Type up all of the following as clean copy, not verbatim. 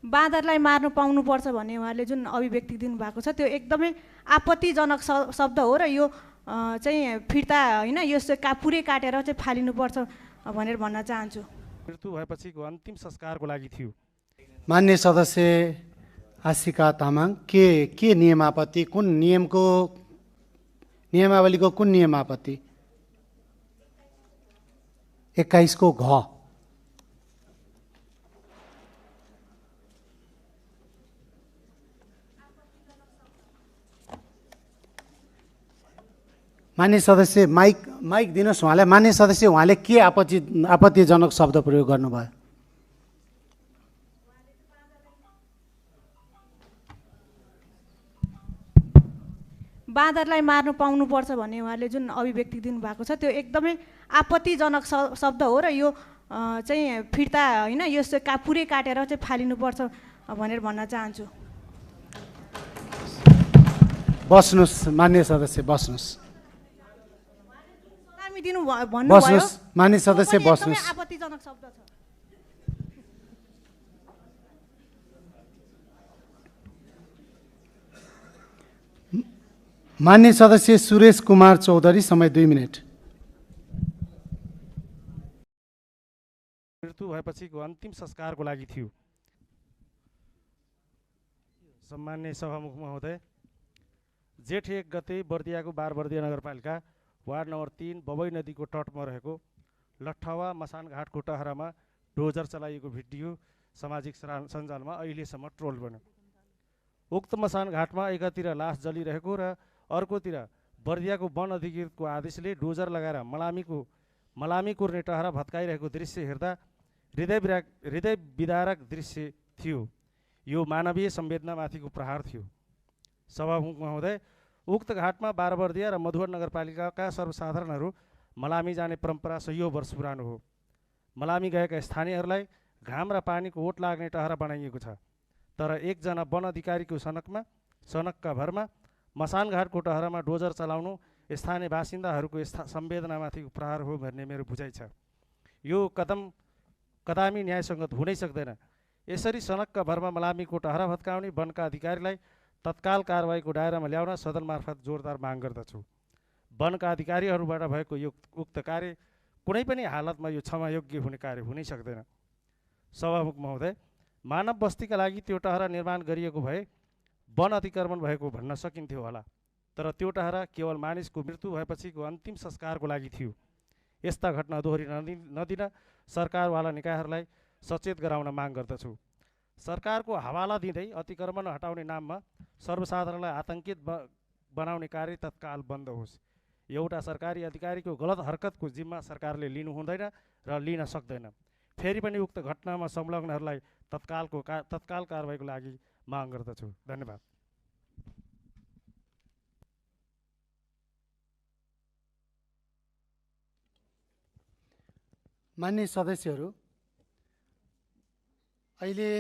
बाँदरलाई मार्नु पाउनुपर्छ भन्ने उहाँले जुन अभिव्यक्ति दिनुभएको छ त्यो एकदमै आपत्तिजनक शब्द हो र यो चाहिँ फिर्ता होइन, यो पुरै काटेर चाहिँ फालिनुपर्छ भनेर भन्न चाहन्छु। मृत्यु भएपछिको अन्तिम संस्कारको लागि थियो। मान्य सदस्य आशिका तामाङ, के नियम आपत्ति, कुन नियमावलीको कुन नियम आपत्ति? 21 को घ। मान्य सदस्य माइक दिनुहोस् उहाँलाई। मान्य सदस्य, उहाँले के आपत्तिजनक शब्द प्रयोग गर्नुभयो? बाँदरलाई मार्नु पाउनुपर्छ भन्ने उहाँले जुन अभिव्यक्ति दिनुभएको छ त्यो एकदमै आपत्तिजनक शब्द हो र यो चाहिँ फिर्ता होइन, यो पुरै काटेर चाहिँ फालिनुपर्छ भनेर भन्न चाहन्छु। बस्नुहोस् मान्य सदस्य, बस्नुहोस्। बस्नुहोस् मान्य सदस्य, बस्नुहोस्। आपत्तिजनक शब्द छ। मान्य सदस्य सुरेश कुमार चौधरी, समय 2 मिनट। मृत्यु भएपछिको अन्तिम संस्कारको लागि थियो। सम्माननीय सभामुख महोदय, जेठ 1 गते बर्दियाको बारबर्दिया नगरपालिका वार्ड नम्बर 3 बबई नदीको तटमा रहेको लट्ठावा मसानघाटको टहरामा डोजर चलाइएको भिडियो सामाजिक सञ्जालमा अहिलेसम्म ट्रोल बन्यो। उक्त मसानघाटमा एकातिर लास जलिरहेको र अर्कोतिर बर्दियाको वन अधिकृतको आदेशले डोजर लगाएर मलामी कुर्ने टहरा भत्काइरहेको दृश्य हेर्दा हृदय विदारक दृश्य थियो। यो मानवीय संवेदनामाथिको प्रहार थियो। सभामुख महोदय, उक्त घाटमा बारबर्दिया र मधुवन नगरपालिकाका सर्वसाधारणहरू मलामी जाने परम्परा सयौं वर्ष पुरानो हो। मलामी गएका स्थानीयहरूलाई घाम र पानीको ओट लाग्ने टहरा बनाइएको छ। तर एकजना वन अधिकारीको सनकका भरमा मसानघाटको टहरामा डोजर चलाउनु स्थानीय बासिन्दाहरूको संवेदनामाथिको प्रहार हो भन्ने मेरो बुझाइ छ। यो कदामी न्यायसङ्गत हुनै सक्दैन। यसरी सनकका भरमा मलामीको टहरा भत्काउने वनका अधिकारीलाई तत्काल कारवाहीको दायरामा ल्याउन सदन मार्फत जोरदार माग गर्दछु। वनका अधिकारीहरूबाट भएको यो उक्त कार्य कुनै पनि हालतमा यो क्षमायोग्य हुने कार्य हुनै सक्दैन। सभामुख महोदय, मानव बस्तीका लागि त्यो टहरा निर्माण गरिएको भए वन अतिक्रमण भएको भन्न सकिन्थ्यो होला, तर त्यो टहरा केवल मानिसको मृत्यु भएपछिको अन्तिम संस्कारको लागि थियो। यस्ता घटना दोहोरिन नदिन सरकारवाला निकायहरूलाई सचेत गराउन माग गर्दछु। सरकारको हवाला दिँदै अतिक्रमण हटाउने नाममा सर्वसाधारणलाई आतंकित बनाउने कार्य तत्काल बन्द होस्। एउटा सरकारी अधिकारीको गलत हरकतको जिम्मा सरकारले लिनु हुँदैन र लिन सक्दैन। फेरि पनि उक्त घटनामा संलग्नहरूलाई तत्काल कारवाहीको लागि माग गर्दछु। धन्यवाद। मान्य सदस्यहरू, अहिले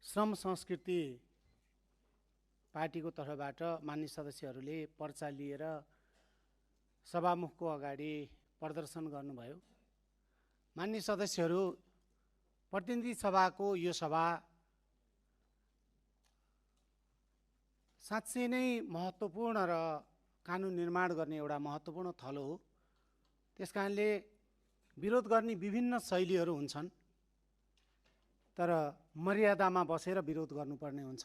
श्रम संस्कृति पार्टीको तर्फबाट मान्य सदस्यहरूले पर्चा लिएर सभामुखको अगाडि प्रदर्शन गर्नुभयो। मान्य सदस्यहरू, प्रतिनिधि सभाको यो सभा साँच्चै नै महत्त्वपूर्ण र कानुन निर्माण गर्ने एउटा महत्त्वपूर्ण थलो हो। त्यस कारणले विरोध गर्ने विभिन्न शैलीहरू हुन्छन्, तर मर्यादामा बसेर विरोध गर्नुपर्ने हुन्छ।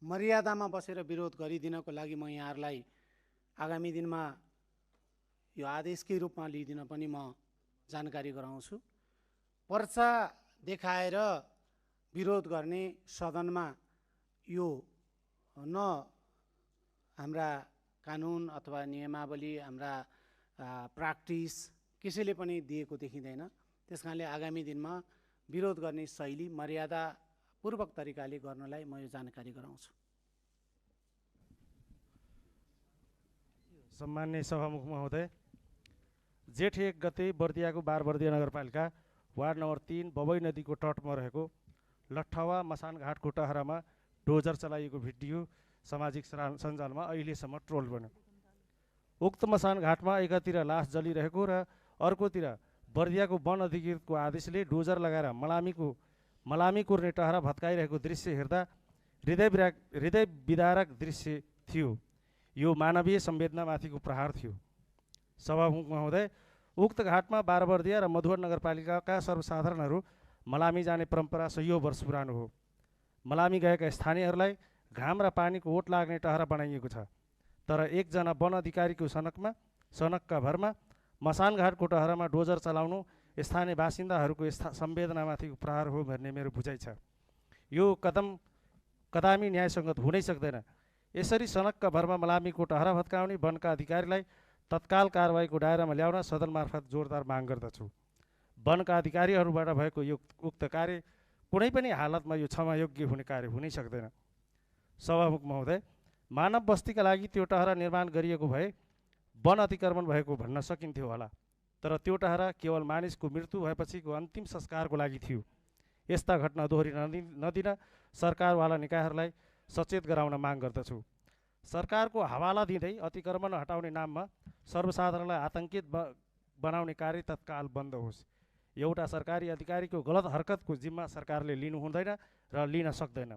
मर्यादामा बसेर विरोध गरिदिनको लागि म यहाँहरूलाई आगामी दिनमा यो आदेशकै रूपमा लिइदिन पनि म जानकारी गराउँछु। पर्चा देखाएर विरोध गर्ने सदनमा यो न हाम्रा कानुन अथवा नियमावली, हाम्रा प्र्याक्टिस कसैले पनि दिएको देखिँदैन। त्यस कारणले आगामी दिनमा विरोध गर्ने शैली मर्यादापूर्वक तरिकाले गर्नलाई म यो जानकारी गराउँछु। सम्माननीय सभामुख महोदय, जेठ 1 गते बर्दियाको बारबर्दिया नगरपालिका वार्ड नम्बर 3 बबई नदीको तटमा रहेको लट्ठावा मसानघाटको टहरामा डोजर चलाइएको भिडियो सामाजिक सञ्जालमा अहिलेसम्म ट्रोल बन्यो। उक्त मसानघाटमा एकातिर लास जलिरहेको र अर्कोतिर बर्दियाको वन अधिकृतको आदेशले डोजर लगाएर मलामी कुर्ने टहरा भत्काइरहेको दृश्य हेर्दा हृदय विदारक दृश्य थियो। यो मानवीय संवेदनामाथिको प्रहार थियो। सभामुख महोदय, उक्त घाटमा बाराबर्दिया र मधुवन नगरपालिकाका सर्वसाधारणहरू मलामी जाने परम्परा सयौं वर्ष पुरानो हो। मलामी गएका स्थानीयहरूलाई घाम र पानीको ओट लाग्ने टहरा बनाइएको छ। तर एकजना वन अधिकारीको सनकका भरमा मसान घाटको टहरामा डोजर चलाउनु स्थानीय बासिन्दाहरूको संवेदनामाथिको प्रहार हो भन्ने मेरो बुझाइ छ। यो कदामी न्यायसङ्गत हुनै सक्दैन। यसरी सनकका भरमा मलामीको टहरा भत्काउने वनका अधिकारीलाई तत्काल कारवाहीको दायरामा ल्याउन सदन मार्फत जोरदार माग गर्दछु। वनका अधिकारीहरूबाट भएको यो उक्त कार्य कुनै पनि हालतमा यो क्षमायोग्य हुने कार्य हुनै सक्दैन। सभामुख महोदय, मानव बस्तीका लागि त्यो टहरा निर्माण गरिएको भए वन अतिक्रमण भएको भन्न सकिन्थ्यो होला। तर त्यो टहरा केवल मानिसको मृत्यु भएपछिको अन्तिम संस्कारको लागि थियो। यस्ता घटना दोहोरिन नदिन सरकारवाला निकायहरूलाई सचेत गराउन माग गर्दछु। सरकारको हवाला दिँदै अतिक्रमण हटाउने नाममा सर्वसाधारणलाई आतंकित बनाउने कार्य तत्काल बन्द होस्। एउटा सरकारी अधिकारीको गलत हरकतको जिम्मा सरकारले लिनु हुँदैन र लिन सक्दैन।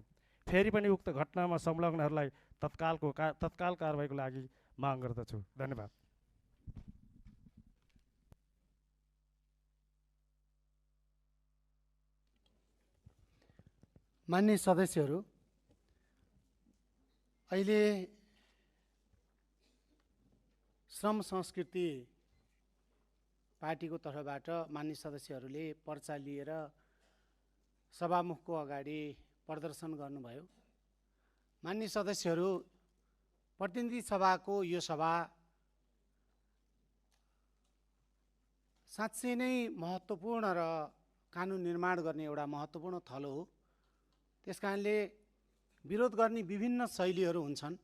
फेरि पनि उक्त घटनामा संलग्नहरूलाई तत्काल कारवाहीको लागि माग गर्दछु। धन्यवाद। मान्य सदस्यहरू, अहिले श्रम संस्कृति पार्टीको तर्फबाट मान्य सदस्यहरूले पर्चा लिएर सभामुखको अगाडि प्रदर्शन गर्नुभयो। मान्य सदस्यहरू, प्रतिनिधि सभाको यो सभा साँच्चै नै महत्त्वपूर्ण र कानुन निर्माण गर्ने एउटा महत्त्वपूर्ण थलो हो। त्यस कारणले विरोध गर्ने विभिन्न शैलीहरू हुन्छन्,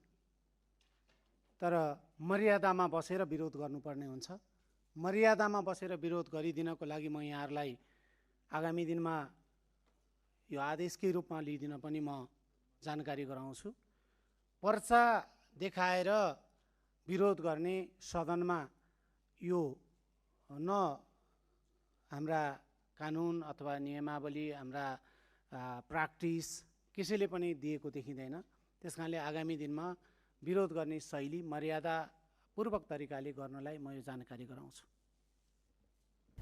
तर मर्यादामा बसेर विरोध गर्नुपर्ने हुन्छ। मर्यादामा बसेर विरोध गरिदिनको लागि म यहाँहरूलाई आगामी दिनमा यो आदेशकै रूपमा लिइदिन पनि म जानकारी गराउँछु। पर्चा देखाएर विरोध गर्ने सदनमा यो न हाम्रा कानुन अथवा नियमावली, हाम्रा प्र्याक्टिस कसैले पनि दिएको देखिँदैन। त्यस कारणले आगामी दिनमा विरोध गर्ने शैली मर्यादापूर्वक तरिकाले गर्नलाई म यो जानकारी गराउँछु।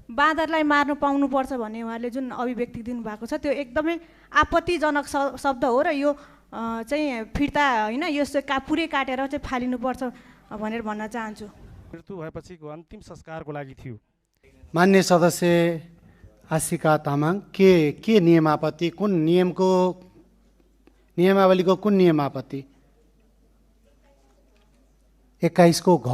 बाँदरलाई मार्नु पाउनुपर्छ भन्ने उहाँले जुन अभिव्यक्ति दिनुभएको छ त्यो एकदमै आपत्तिजनक शब्द हो र यो चाहिँ फिर्ता होइन, यो पुरै काटेर चाहिँ फालिनुपर्छ भनेर भन्न चाहन्छु। मृत्यु भएपछिको अन्तिम संस्कारको लागि थियो। मान्य सदस्य आशिका तामाङ, के नियमापत्ति, कुन नियमावलीको कुन नियमापत्ति? 21 को घ